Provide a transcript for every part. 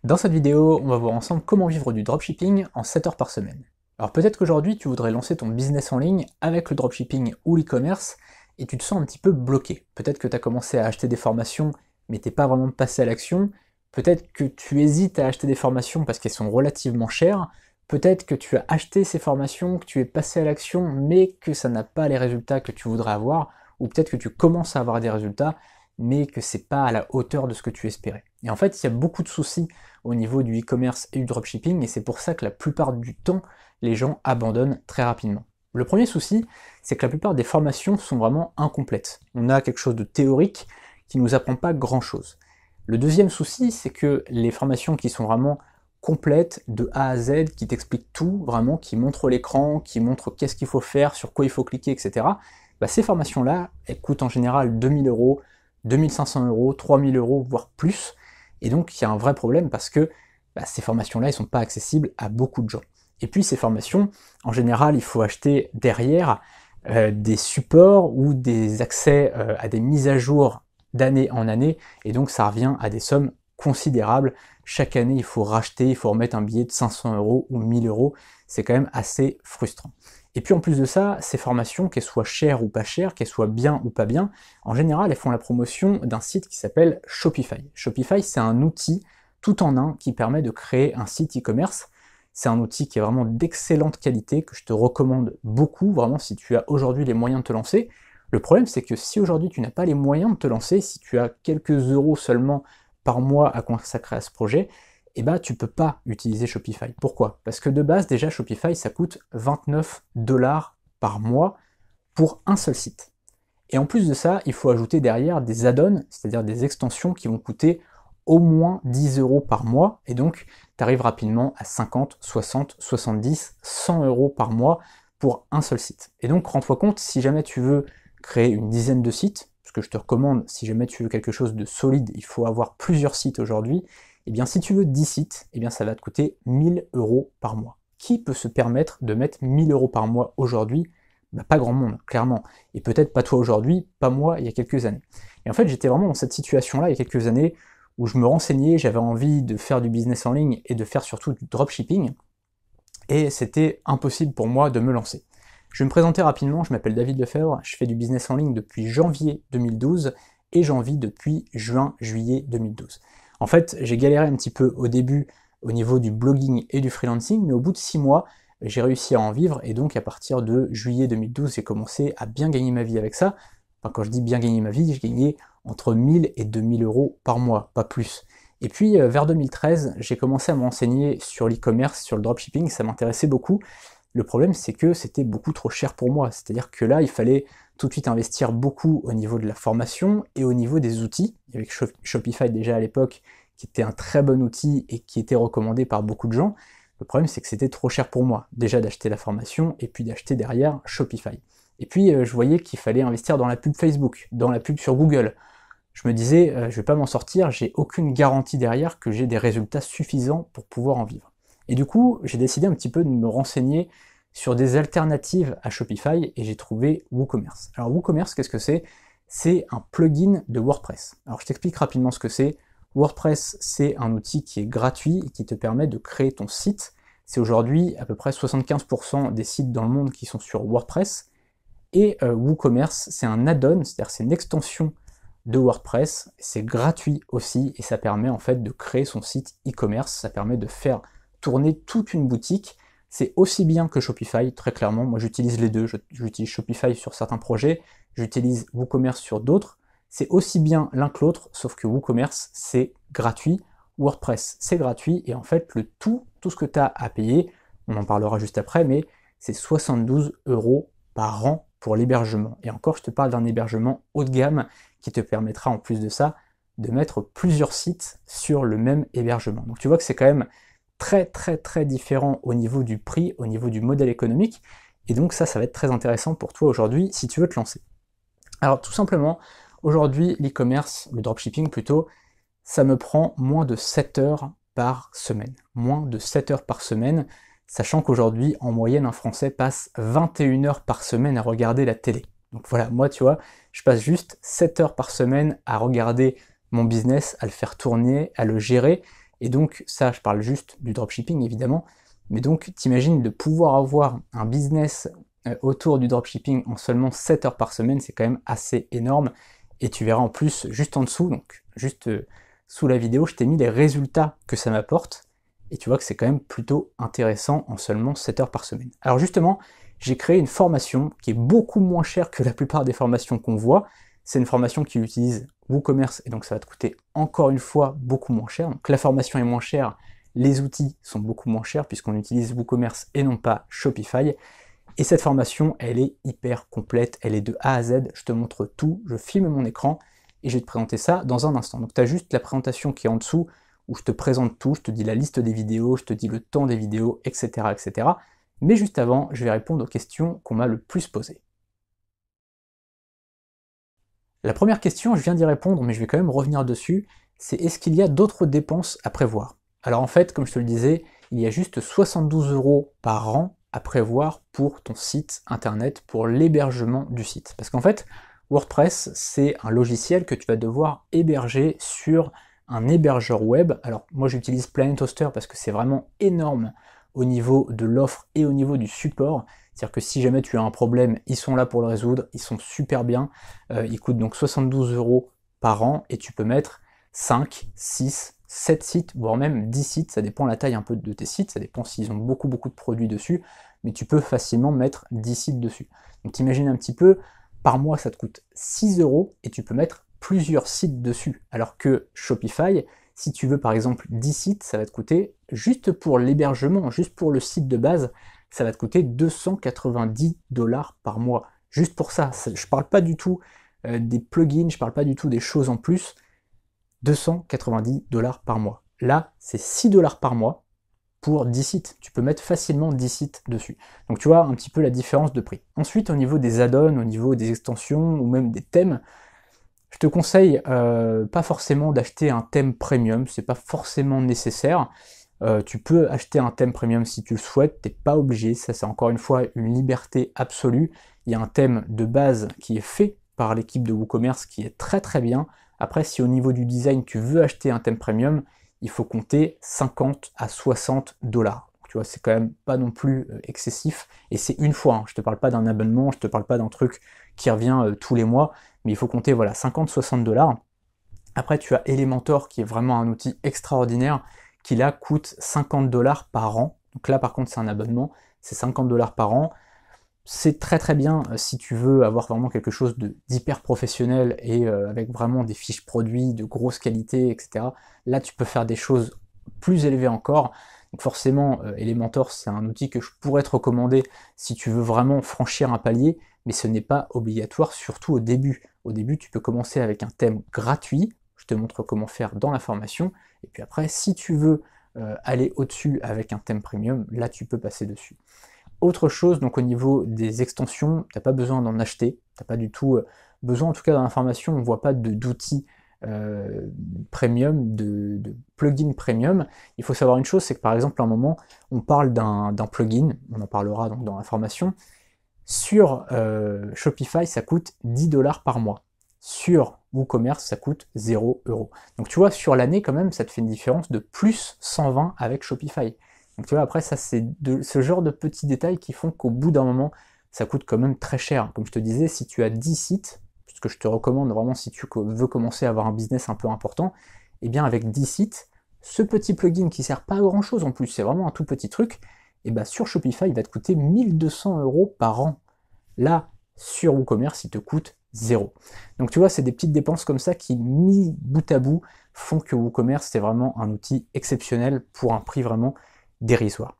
Dans cette vidéo, on va voir ensemble comment vivre du dropshipping en 7 heures par semaine. Alors peut-être qu'aujourd'hui tu voudrais lancer ton business en ligne avec le dropshipping ou l'e-commerce et tu te sens un petit peu bloqué. Peut-être que tu as commencé à acheter des formations mais t'es pas vraiment passé à l'action. Peut-être que tu hésites à acheter des formations parce qu'elles sont relativement chères. Peut-être que tu as acheté ces formations, que tu es passé à l'action mais que ça n'a pas les résultats que tu voudrais avoir. Ou peut-être que tu commences à avoir des résultats mais que c'est pas à la hauteur de ce que tu espérais. Et en fait, il y a beaucoup de soucis au niveau du e-commerce et du dropshipping, et c'est pour ça que la plupart du temps, les gens abandonnent très rapidement. Le premier souci, c'est que la plupart des formations sont vraiment incomplètes. On a quelque chose de théorique qui ne nous apprend pas grand-chose. Le deuxième souci, c'est que les formations qui sont vraiment complètes, de A à Z, qui t'expliquent tout, vraiment, qui montrent l'écran, qui montrent qu'est-ce qu'il faut faire, sur quoi il faut cliquer, etc., bah, ces formations-là, elles coûtent en général 2000 euros, 2500 euros, 3000 euros, voire plus. Et donc, il y a un vrai problème parce que ces formations-là, elles ne sont pas accessibles à beaucoup de gens. Et puis, ces formations, en général, il faut acheter derrière des supports ou des accès à des mises à jour d'année en année. Et donc, ça revient à des sommes considérables. Chaque année, il faut racheter, il faut remettre un billet de 500 euros ou 1000 euros. C'est quand même assez frustrant. Et puis en plus de ça, ces formations, qu'elles soient chères ou pas chères, qu'elles soient bien ou pas bien, en général, elles font la promotion d'un site qui s'appelle Shopify. Shopify, c'est un outil tout en un qui permet de créer un site e-commerce. C'est un outil qui est vraiment d'excellente qualité, que je te recommande beaucoup, vraiment si tu as aujourd'hui les moyens de te lancer. Le problème, c'est que si aujourd'hui tu n'as pas les moyens de te lancer, si tu as quelques euros seulement par mois à consacrer à ce projet, eh ben, tu peux pas utiliser Shopify. Pourquoi? Parce que de base, déjà, Shopify, ça coûte 29 dollars par mois pour un seul site. Et en plus de ça, il faut ajouter derrière des add-ons, c'est-à-dire des extensions qui vont coûter au moins 10 euros par mois, et donc tu arrives rapidement à 50, 60, 70, 100 euros par mois pour un seul site. Et donc rends-toi compte, si jamais tu veux créer une dizaine de sites, ce que je te recommande, si jamais tu veux quelque chose de solide, il faut avoir plusieurs sites aujourd'hui, et bien si tu veux 10 sites, et bien ça va te coûter 1000 euros par mois. Qui peut se permettre de mettre 1000 euros par mois aujourd'hui? Pas grand monde, clairement. Et peut-être pas toi aujourd'hui, pas moi il y a quelques années. Et en fait, j'étais vraiment dans cette situation-là il y a quelques années où je me renseignais, j'avais envie de faire du business en ligne et de faire surtout du dropshipping, et c'était impossible pour moi de me lancer. Je vais me présenter rapidement, je m'appelle David Lefebvre, je fais du business en ligne depuis janvier 2012 et j'en vis depuis juin-juillet 2012. En fait, j'ai galéré un petit peu au début au niveau du blogging et du freelancing, mais au bout de 6 mois, j'ai réussi à en vivre, et donc à partir de juillet 2012, j'ai commencé à bien gagner ma vie avec ça. Enfin, quand je dis bien gagner ma vie, je gagnais entre 1000 et 2000 euros par mois, pas plus. Et puis vers 2013, j'ai commencé à me renseigner sur l'e-commerce, sur le dropshipping, ça m'intéressait beaucoup. Le problème, c'est que c'était beaucoup trop cher pour moi. C'est-à-dire que là, il fallait tout de suite investir beaucoup au niveau de la formation et au niveau des outils. Il y avait Shopify déjà à l'époque, qui était un très bon outil et qui était recommandé par beaucoup de gens. Le problème, c'est que c'était trop cher pour moi, déjà d'acheter la formation et puis d'acheter derrière Shopify. Et puis, je voyais qu'il fallait investir dans la pub Facebook, dans la pub sur Google. Je me disais, je vais pas m'en sortir, j'ai aucune garantie derrière que j'ai des résultats suffisants pour pouvoir en vivre. Et du coup, j'ai décidé un petit peu de me renseigner sur des alternatives à Shopify et j'ai trouvé WooCommerce. Alors WooCommerce, qu'est-ce que c'est? C'est un plugin de WordPress. Alors je t'explique rapidement ce que c'est. WordPress, c'est un outil qui est gratuit et qui te permet de créer ton site. C'est aujourd'hui à peu près 75% des sites dans le monde qui sont sur WordPress. Et WooCommerce, c'est un add-on, c'est-à-dire c'est une extension de WordPress, c'est gratuit aussi et ça permet en fait de créer son site e-commerce, ça permet de faire tourner toute une boutique. C'est aussi bien que Shopify, très clairement. Moi j'utilise les deux, j'utilise Shopify sur certains projets, j'utilise WooCommerce sur d'autres. C'est aussi bien l'un que l'autre, sauf que WooCommerce c'est gratuit, WordPress c'est gratuit, et en fait le tout ce que tu as à payer, on en parlera juste après, mais c'est 72 euros par an pour l'hébergement. Et encore, je te parle d'un hébergement haut de gamme qui te permettra en plus de ça de mettre plusieurs sites sur le même hébergement. Donc tu vois que c'est quand même très différent au niveau du prix, au niveau du modèle économique, et donc ça va être très intéressant pour toi aujourd'hui si tu veux te lancer. Alors tout simplement, aujourd'hui l'e-commerce, le dropshipping plutôt, ça me prend moins de 7 heures par semaine. Moins de 7 heures par semaine, sachant qu'aujourd'hui, en moyenne, un Français passe 21 heures par semaine à regarder la télé. Donc voilà, moi, tu vois, je passe juste 7 heures par semaine à regarder mon business, à le faire tourner, à le gérer, Et donc ça, je parle juste du dropshipping évidemment, mais donc t'imagines de pouvoir avoir un business autour du dropshipping en seulement 7 heures par semaine, c'est quand même assez énorme. Et tu verras en plus, juste en dessous, donc juste sous la vidéo, je t'ai mis les résultats que ça m'apporte, et tu vois que c'est quand même plutôt intéressant en seulement 7 heures par semaine. Alors justement, j'ai créé une formation qui est beaucoup moins chère que la plupart des formations qu'on voit. C'est une formation qui utilise WooCommerce, et donc ça va te coûter encore une fois beaucoup moins cher. Donc la formation est moins chère, les outils sont beaucoup moins chers puisqu'on utilise WooCommerce et non pas Shopify. Et cette formation, elle est hyper complète, elle est de A à Z, je te montre tout, je filme mon écran et je vais te présenter ça dans un instant. Donc tu as juste la présentation qui est en dessous où je te présente tout, je te dis la liste des vidéos, je te dis le temps des vidéos, etc. etc. Mais juste avant, je vais répondre aux questions qu'on m'a le plus posées. La première question, je viens d'y répondre, mais je vais quand même revenir dessus, c'est est-ce qu'il y a d'autres dépenses à prévoir? Alors en fait, comme je te le disais, il y a juste 72 € par an à prévoir pour ton site internet, pour l'hébergement du site. Parce qu'en fait, WordPress, c'est un logiciel que tu vas devoir héberger sur un hébergeur web. Alors moi j'utilise Planet Hoster parce que c'est vraiment énorme au niveau de l'offre et au niveau du support. C'est-à-dire que si jamais tu as un problème, ils sont là pour le résoudre, ils sont super bien. Ils coûtent donc 72 € par an et tu peux mettre 5, 6, 7 sites, voire même 10 sites, ça dépend la taille un peu de tes sites, ça dépend s'ils ont beaucoup de produits dessus, mais tu peux facilement mettre 10 sites dessus. Donc t'imagines un petit peu, par mois ça te coûte 6 € et tu peux mettre plusieurs sites dessus, alors que Shopify, si tu veux par exemple 10 sites, ça va te coûter, juste pour l'hébergement, juste pour le site de base, ça va te coûter 290 $ par mois. Juste pour ça, je parle pas du tout des plugins, je parle pas du tout des choses en plus, 290 $ par mois. Là, c'est 6 $ par mois pour 10 sites. Tu peux mettre facilement 10 sites dessus. Donc tu vois un petit peu la différence de prix. Ensuite, au niveau des add-ons, au niveau des extensions ou même des thèmes, je te conseille pas forcément d'acheter un thème premium, c'est pas forcément nécessaire. Tu peux acheter un thème premium si tu le souhaites, t'es pas obligé, ça c'est encore une fois une liberté absolue. Il y a un thème de base qui est fait par l'équipe de WooCommerce qui est très bien. Après, si au niveau du design tu veux acheter un thème premium, il faut compter 50 à 60 $. Tu vois, c'est quand même pas non plus excessif, et c'est une fois, hein. Je te parle pas d'un abonnement, je te parle pas d'un truc qui revient tous les mois, mais il faut compter voilà 50-60 $. Après, tu as Elementor qui est vraiment un outil extraordinaire qui là coûte 50 $ par an. Donc là par contre c'est un abonnement, c'est 50 $ par an. C'est très bien si tu veux avoir vraiment quelque chose d'hyper professionnel et avec vraiment des fiches produits de grosse qualité, etc. Là tu peux faire des choses plus élevées encore. Donc forcément Elementor c'est un outil que je pourrais te recommander si tu veux vraiment franchir un palier, mais ce n'est pas obligatoire, surtout au début. Au début tu peux commencer avec un thème gratuit, je te montre comment faire dans la formation, et puis après si tu veux aller au-dessus avec un thème premium, là tu peux passer dessus. Autre chose, donc au niveau des extensions, tu n'as pas besoin d'en acheter, tu n'as pas du tout besoin, en tout cas dans l'information, on ne voit pas d'outils premium, de plugin premium. Il faut savoir une chose, c'est que par exemple à un moment, on parle d'un plugin, on en parlera donc dans l'information, sur Shopify ça coûte 10 $ par mois. Sur WooCommerce, ça coûte 0 €. Donc tu vois, sur l'année quand même, ça te fait une différence de plus 120 avec Shopify. Donc tu vois, après ça c'est ce genre de petits détails qui font qu'au bout d'un moment, ça coûte quand même très cher. Comme je te disais, si tu as 10 sites, ce que je te recommande vraiment si tu veux commencer à avoir un business un peu important, et bien avec 10 sites, ce petit plugin qui sert pas à grand chose en plus, c'est vraiment un tout petit truc, et bien sur Shopify il va te coûter 1200 € par an. Là, sur WooCommerce, il te coûte 0. Donc tu vois, c'est des petites dépenses comme ça qui, mis bout à bout, font que WooCommerce, c'est vraiment un outil exceptionnel pour un prix vraiment dérisoire.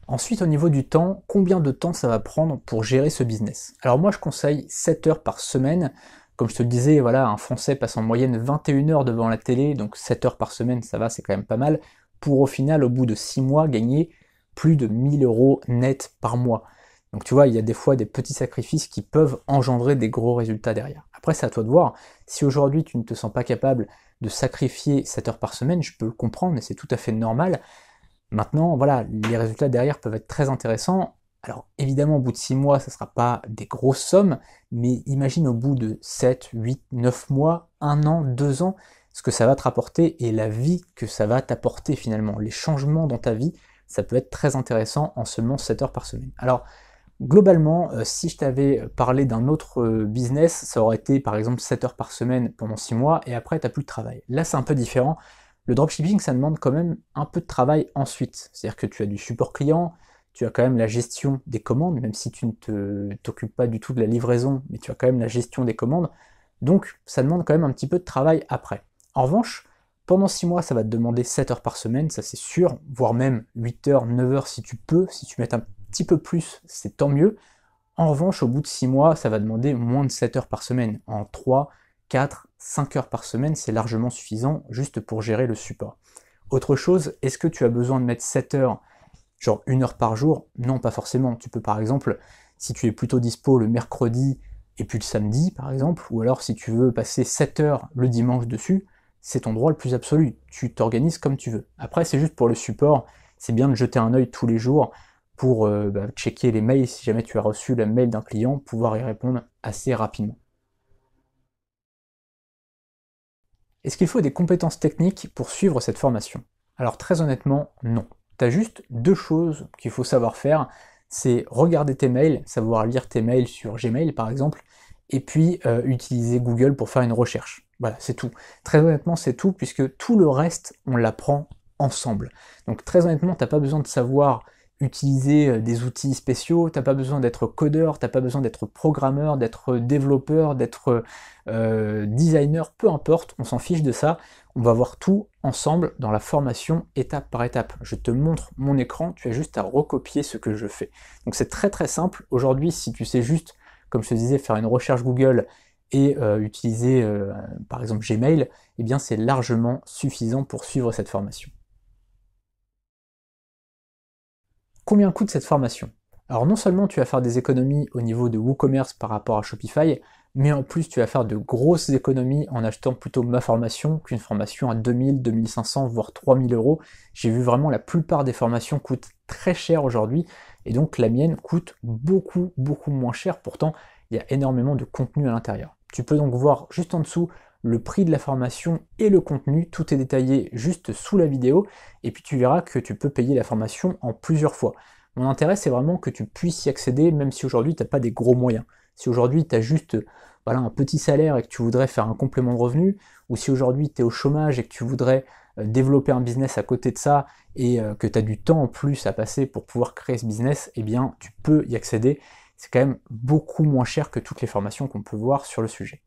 Ensuite, au niveau du temps, combien de temps ça va prendre pour gérer ce business? Alors moi, je conseille 7 heures par semaine. Comme je te le disais, voilà, un Français passe en moyenne 21 heures devant la télé, donc 7 heures par semaine, ça va, c'est quand même pas mal, pour au final, au bout de 6 mois, gagner plus de 1000 € net par mois. Donc tu vois, il y a des fois des petits sacrifices qui peuvent engendrer des gros résultats derrière. Après, c'est à toi de voir. Si aujourd'hui tu ne te sens pas capable de sacrifier 7 heures par semaine, je peux le comprendre et c'est tout à fait normal. Maintenant, voilà, les résultats derrière peuvent être très intéressants. Alors évidemment, au bout de 6 mois, ça ne sera pas des grosses sommes, mais imagine au bout de 7, 8, 9 mois, 1 an, 2 ans, ce que ça va te rapporter et la vie que ça va t'apporter finalement. Les changements dans ta vie, ça peut être très intéressant en seulement 7 heures par semaine. Alors globalement, si je t'avais parlé d'un autre business, ça aurait été par exemple 7 heures par semaine pendant 6 mois et après tu n'as plus de travail. Là c'est un peu différent. Le dropshipping, ça demande quand même un peu de travail ensuite. C'est-à-dire que tu as du support client, tu as quand même la gestion des commandes, même si tu ne t'occupes pas du tout de la livraison, mais tu as quand même la gestion des commandes. Donc ça demande quand même un petit peu de travail après. En revanche, pendant 6 mois, ça va te demander 7 heures par semaine, ça c'est sûr, voire même 8 heures, 9 heures si tu peux. Si tu mets un petit peu plus, c'est tant mieux. En revanche, au bout de 6 mois, ça va demander moins de 7 heures par semaine. En 3, 4, 5 heures par semaine, c'est largement suffisant juste pour gérer le support. Autre chose, est-ce que tu as besoin de mettre 7 heures, genre 1 heure par jour? Non, pas forcément. Tu peux par exemple, si tu es plutôt dispo le mercredi et puis le samedi par exemple, ou alors si tu veux passer 7 heures le dimanche dessus, c'est ton droit le plus absolu. Tu t'organises comme tu veux. Après, c'est juste pour le support, c'est bien de jeter un œil tous les jours pour checker les mails si jamais tu as reçu le mail d'un client, pouvoir y répondre assez rapidement. Est-ce qu'il faut des compétences techniques pour suivre cette formation? Alors très honnêtement, non. Tu as juste deux choses qu'il faut savoir faire, c'est regarder tes mails, savoir lire tes mails sur Gmail par exemple, et puis utiliser Google pour faire une recherche. Voilà, c'est tout. Très honnêtement, c'est tout, puisque tout le reste, on l'apprend ensemble. Donc très honnêtement, t'as pas besoin de savoir utiliser des outils spéciaux, t'as pas besoin d'être codeur, t'as pas besoin d'être programmeur, d'être développeur, d'être designer, peu importe, on s'en fiche de ça. On va voir tout ensemble dans la formation étape par étape. Je te montre mon écran, tu as juste à recopier ce que je fais. Donc c'est très très simple. Aujourd'hui, si tu sais juste, comme je te disais, faire une recherche Google et utiliser par exemple Gmail, eh bien c'est largement suffisant pour suivre cette formation. Combien coûte cette formation? Alors non seulement tu vas faire des économies au niveau de WooCommerce par rapport à Shopify, mais en plus tu vas faire de grosses économies en achetant plutôt ma formation qu'une formation à 2000, 2500, voire 3000 euros. J'ai vu vraiment la plupart des formations coûtent très cher aujourd'hui, et donc la mienne coûte beaucoup, beaucoup moins cher. Pourtant, il y a énormément de contenu à l'intérieur. Tu peux donc voir juste en dessous le prix de la formation et le contenu, tout est détaillé juste sous la vidéo, et puis tu verras que tu peux payer la formation en plusieurs fois. Mon intérêt, c'est vraiment que tu puisses y accéder, même si aujourd'hui tu n'as pas des gros moyens. Si aujourd'hui tu as juste voilà, un petit salaire et que tu voudrais faire un complément de revenu, ou si aujourd'hui tu es au chômage et que tu voudrais développer un business à côté de ça, et que tu as du temps en plus à passer pour pouvoir créer ce business, eh bien tu peux y accéder. C'est quand même beaucoup moins cher que toutes les formations qu'on peut voir sur le sujet.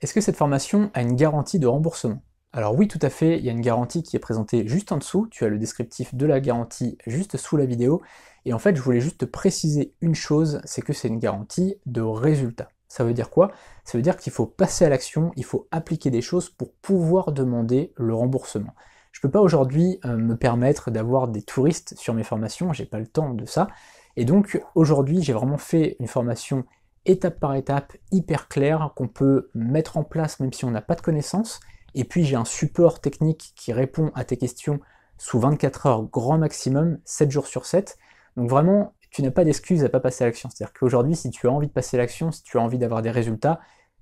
Est-ce que cette formation a une garantie de remboursement? Alors oui, tout à fait, il y a une garantie qui est présentée juste en dessous, tu as le descriptif de la garantie juste sous la vidéo, et en fait je voulais juste te préciser une chose, c'est que c'est une garantie de résultat. Ça veut dire quoi? Ça veut dire qu'il faut passer à l'action, il faut appliquer des choses pour pouvoir demander le remboursement. Je peux pas aujourd'hui me permettre d'avoir des touristes sur mes formations, j'ai pas le temps de ça, et donc aujourd'hui j'ai vraiment fait une formation étape par étape, hyper clair, qu'on peut mettre en place même si on n'a pas de connaissances. Et puis j'ai un support technique qui répond à tes questions sous 24 heures grand maximum, 7 jours sur 7. Donc vraiment, tu n'as pas d'excuse à pas passer à l'action. C'est-à-dire qu'aujourd'hui, si tu as envie de passer à l'action, si tu as envie d'avoir des résultats,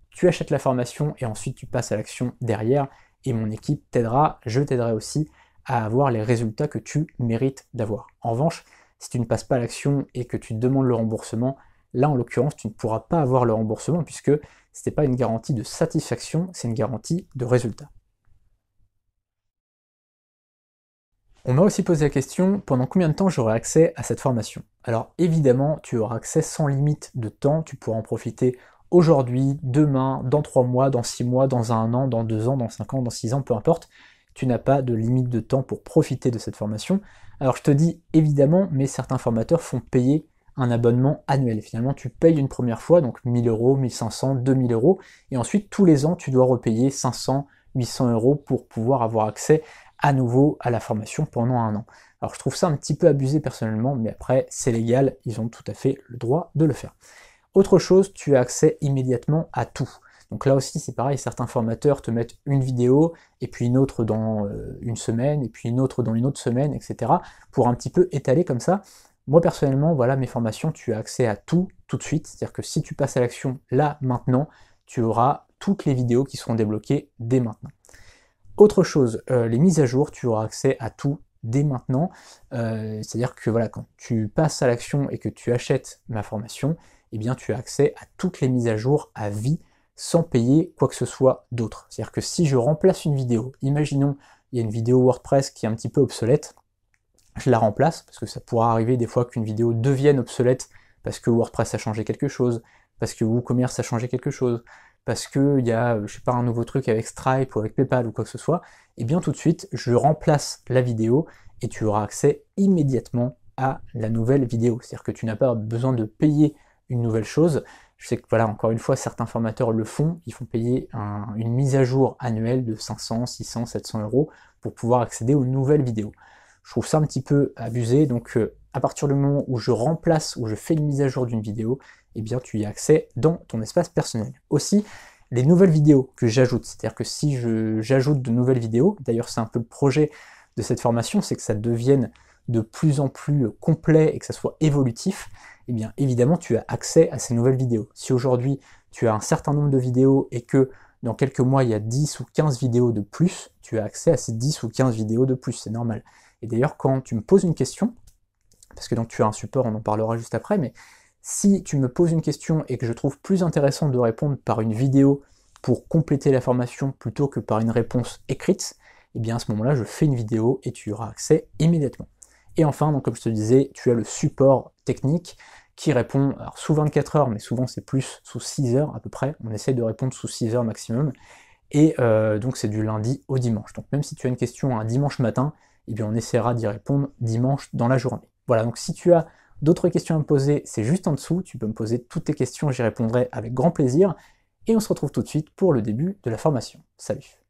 tu achètes la formation et ensuite tu passes à l'action derrière. Et mon équipe t'aidera, je t'aiderai aussi à avoir les résultats que tu mérites d'avoir. En revanche, si tu ne passes pas à l'action et que tu demandes le remboursement, là, en l'occurrence, tu ne pourras pas avoir le remboursement puisque ce n'est pas une garantie de satisfaction, c'est une garantie de résultat. On m'a aussi posé la question, pendant combien de temps j'aurai accès à cette formation? Alors évidemment, tu auras accès sans limite de temps, tu pourras en profiter aujourd'hui, demain, dans 3 mois, dans 6 mois, dans 1 an, dans 2 ans, dans 5 ans, dans 6 ans, peu importe. Tu n'as pas de limite de temps pour profiter de cette formation. Alors je te dis évidemment, mais certains formateurs font payer un abonnement annuel. Finalement, tu payes une première fois, donc 1000 euros, 1500, 2000 euros, et ensuite tous les ans, tu dois repayer 500, 800 euros pour pouvoir avoir accès à nouveau à la formation pendant 1 an. Alors je trouve ça un petit peu abusé personnellement, mais après c'est légal, ils ont tout à fait le droit de le faire. Autre chose, tu as accès immédiatement à tout. Donc là aussi c'est pareil, certains formateurs te mettent une vidéo, et puis une autre dans une semaine, et puis une autre dans une autre semaine, etc. pour un petit peu étaler comme ça. Moi personnellement, voilà, mes formations, tu as accès à tout de suite, c'est-à-dire que si tu passes à l'action là, maintenant, tu auras toutes les vidéos qui seront débloquées dès maintenant. Autre chose, les mises à jour, tu auras accès à tout dès maintenant, c'est-à-dire que voilà, quand tu passes à l'action et que tu achètes ma formation, eh bien tu as accès à toutes les mises à jour à vie, sans payer quoi que ce soit d'autre. C'est-à-dire que si je remplace une vidéo, imaginons il y a une vidéo WordPress qui est un petit peu obsolète, je la remplace, parce que ça pourra arriver des fois qu'une vidéo devienne obsolète parce que WordPress a changé quelque chose, parce que WooCommerce a changé quelque chose, parce qu'il y a, je sais pas, un nouveau truc avec Stripe ou avec PayPal ou quoi que ce soit, et bien tout de suite, je remplace la vidéo et tu auras accès immédiatement à la nouvelle vidéo. C'est-à-dire que tu n'as pas besoin de payer une nouvelle chose. Je sais que voilà, encore une fois, certains formateurs le font, ils font payer une mise à jour annuelle de 500, 600, 700 € pour pouvoir accéder aux nouvelles vidéos. Je trouve ça un petit peu abusé, donc à partir du moment où je remplace, où je fais une mise à jour d'une vidéo, eh bien tu y as accès dans ton espace personnel. Aussi, les nouvelles vidéos que j'ajoute, c'est-à-dire que si j'ajoute de nouvelles vidéos, d'ailleurs c'est un peu le projet de cette formation, c'est que ça devienne de plus en plus complet et que ça soit évolutif, eh bien évidemment tu as accès à ces nouvelles vidéos. Si aujourd'hui tu as un certain nombre de vidéos et que dans quelques mois il y a 10 ou 15 vidéos de plus, tu as accès à ces 10 ou 15 vidéos de plus, c'est normal. Et d'ailleurs, quand tu me poses une question, parce que donc tu as un support, on en parlera juste après, mais si tu me poses une question et que je trouve plus intéressant de répondre par une vidéo pour compléter la formation plutôt que par une réponse écrite, et bien à ce moment-là, je fais une vidéo et tu y auras accès immédiatement. Et enfin, donc comme je te disais, tu as le support technique qui répond alors, sous 24 heures, mais souvent c'est plus sous 6 heures à peu près. On essaye de répondre sous 6 heures maximum. Et donc c'est du lundi au dimanche. Donc même si tu as une question un dimanche matin, eh bien on essaiera d'y répondre dimanche dans la journée. Voilà, donc si tu as d'autres questions à me poser, c'est juste en dessous, tu peux me poser toutes tes questions, j'y répondrai avec grand plaisir, et on se retrouve tout de suite pour le début de la formation. Salut!